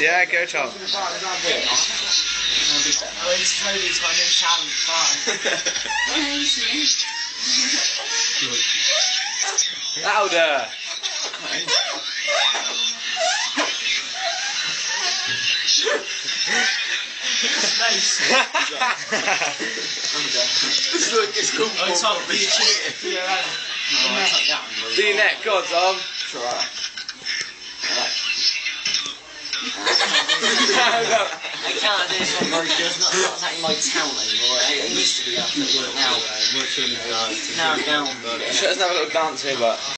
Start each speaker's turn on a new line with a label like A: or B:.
A: Yeah, go Tom.
B: Oh, it's Toby's got a new talent.
A: Louder.
B: Look, it's cool. Oh, Tom, be cheated.
A: Do your neck, go on, Tom.
B: It's alright. I can't do this one very good. It's not exactly my talent anymore. It used to be up, but now. Now down.
A: Let's have a little dance here, but.